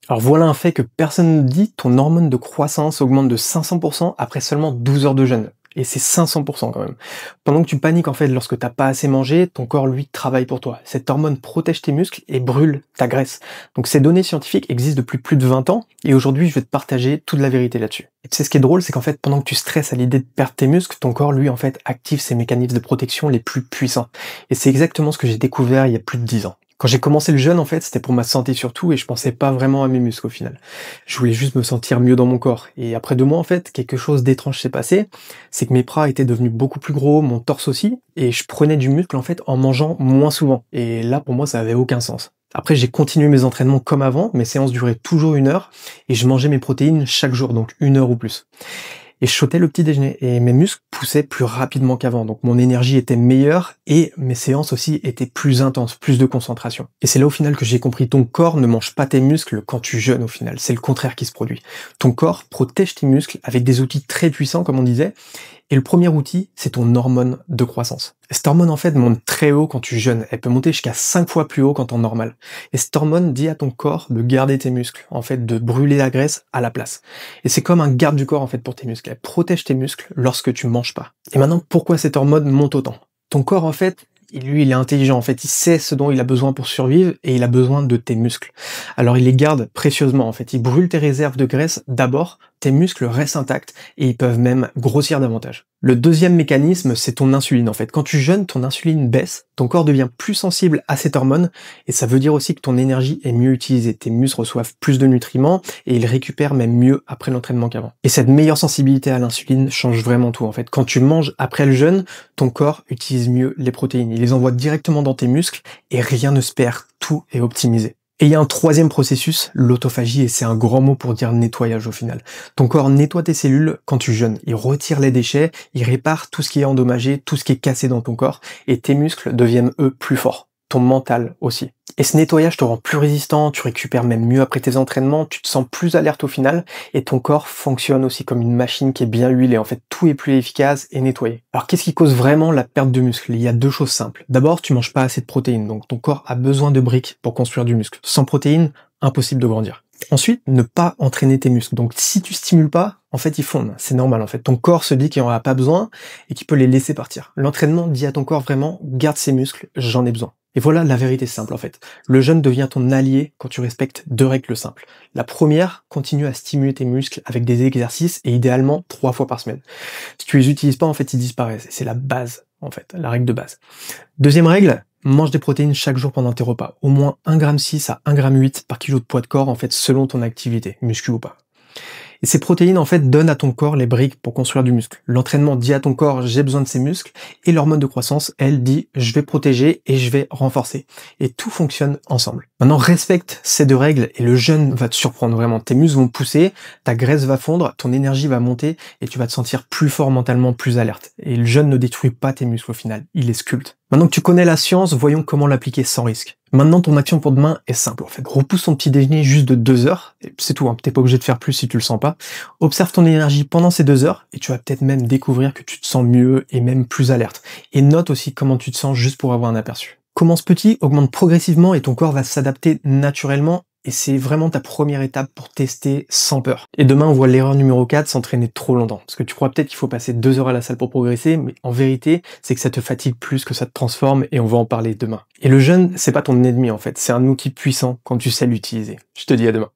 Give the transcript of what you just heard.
Alors voilà un fait que personne ne dit, ton hormone de croissance augmente de 500% après seulement 12 heures de jeûne. Et c'est 500% quand même. Pendant que tu paniques en fait lorsque t'as pas assez mangé, ton corps lui travaille pour toi. Cette hormone protège tes muscles et brûle ta graisse. Donc ces données scientifiques existent depuis plus de 20 ans et aujourd'hui je vais te partager toute la vérité là-dessus. Et tu sais ce qui est drôle, c'est qu'en fait pendant que tu stresses à l'idée de perdre tes muscles, ton corps lui en fait active ses mécanismes de protection les plus puissants. Et c'est exactement ce que j'ai découvert il y a plus de 10 ans. Quand j'ai commencé le jeûne, en fait, c'était pour ma santé surtout et je pensais pas vraiment à mes muscles au final. Je voulais juste me sentir mieux dans mon corps. Et après 2 mois, en fait, quelque chose d'étrange s'est passé. C'est que mes bras étaient devenus beaucoup plus gros, mon torse aussi, et je prenais du muscle, en fait, en mangeant moins souvent. Et là, pour moi, ça avait aucun sens. Après, j'ai continué mes entraînements comme avant, mes séances duraient toujours 1 heure, et je mangeais mes protéines chaque jour, donc 1 heure ou plus. Et je sautais le petit déjeuner et mes muscles poussaient plus rapidement qu'avant. Donc mon énergie était meilleure et mes séances aussi étaient plus intenses, plus de concentration. Et c'est là au final que j'ai compris, ton corps ne mange pas tes muscles quand tu jeûnes au final. C'est le contraire qui se produit. Ton corps protège tes muscles avec des outils très puissants comme on disait. Et le premier outil, c'est ton hormone de croissance. Cette hormone, en fait, monte très haut quand tu jeûnes. Elle peut monter jusqu'à 5 fois plus haut qu'en temps normal. Et cette hormone dit à ton corps de garder tes muscles, en fait, de brûler la graisse à la place. Et c'est comme un garde du corps, en fait, pour tes muscles. Elle protège tes muscles lorsque tu manges pas. Et maintenant, pourquoi cette hormone monte autant? Ton corps, en fait, lui, il est intelligent, en fait, il sait ce dont il a besoin pour survivre et il a besoin de tes muscles. Alors il les garde précieusement, en fait, il brûle tes réserves de graisse d'abord, tes muscles restent intacts et ils peuvent même grossir davantage. Le deuxième mécanisme, c'est ton insuline, en fait. Quand tu jeûnes, ton insuline baisse, ton corps devient plus sensible à cette hormone et ça veut dire aussi que ton énergie est mieux utilisée, tes muscles reçoivent plus de nutriments et ils récupèrent même mieux après l'entraînement qu'avant. Et cette meilleure sensibilité à l'insuline change vraiment tout, en fait. Quand tu manges après le jeûne, ton corps utilise mieux les protéines. Il les envoie directement dans tes muscles et rien ne se perd, tout est optimisé. Et il y a un troisième processus, l'autophagie, et c'est un grand mot pour dire nettoyage au final. Ton corps nettoie tes cellules quand tu jeûnes. Il retire les déchets, il répare tout ce qui est endommagé, tout ce qui est cassé dans ton corps, et tes muscles deviennent eux plus forts. Ton mental aussi. Et ce nettoyage te rend plus résistant, tu récupères même mieux après tes entraînements, tu te sens plus alerte au final, et ton corps fonctionne aussi comme une machine qui est bien huilée. En fait, tout est plus efficace et nettoyé. Alors qu'est-ce qui cause vraiment la perte de muscle? Il y a 2 choses simples. D'abord, tu manges pas assez de protéines, donc ton corps a besoin de briques pour construire du muscle. Sans protéines, impossible de grandir. Ensuite, ne pas entraîner tes muscles. Donc si tu stimules pas, en fait, ils fondent. C'est normal, en fait. Ton corps se dit qu'il en a pas besoin et qu'il peut les laisser partir. L'entraînement dit à ton corps vraiment, garde ces muscles, j'en ai besoin. Et voilà la vérité simple, en fait. Le jeûne devient ton allié quand tu respectes 2 règles simples. La première, continue à stimuler tes muscles avec des exercices et idéalement 3 fois par semaine. Si tu les utilises pas, en fait, ils disparaissent. C'est la base, en fait, la règle de base. Deuxième règle, mange des protéines chaque jour pendant tes repas. Au moins 1,6 g à 1,8 g par kilo de poids de corps, en fait, selon ton activité, muscu ou pas. Et ces protéines, en fait, donnent à ton corps les briques pour construire du muscle. L'entraînement dit à ton corps, j'ai besoin de ces muscles, et l'hormone de croissance, elle, dit, je vais protéger et je vais renforcer. Et tout fonctionne ensemble. Maintenant, respecte ces 2 règles et le jeûne va te surprendre vraiment. Tes muscles vont pousser, ta graisse va fondre, ton énergie va monter et tu vas te sentir plus fort mentalement, plus alerte. Et le jeûne ne détruit pas tes muscles au final, il les sculpte. Maintenant que tu connais la science, voyons comment l'appliquer sans risque. Maintenant, ton action pour demain est simple, en fait. Repousse ton petit déjeuner juste de 2 heures, et c'est tout, hein. T'es pas obligé de faire plus si tu le sens pas. Observe ton énergie pendant ces 2 heures, et tu vas peut-être même découvrir que tu te sens mieux et même plus alerte. Et note aussi comment tu te sens juste pour avoir un aperçu. Commence petit, augmente progressivement et ton corps va s'adapter naturellement. Et c'est vraiment ta première étape pour tester sans peur. Et demain, on voit l'erreur numéro 4, s'entraîner trop longtemps. Parce que tu crois peut-être qu'il faut passer 2 heures à la salle pour progresser, mais en vérité, c'est que ça te fatigue plus que ça te transforme et on va en parler demain. Et le jeûne, c'est pas ton ennemi en fait, c'est un outil puissant quand tu sais l'utiliser. Je te dis à demain.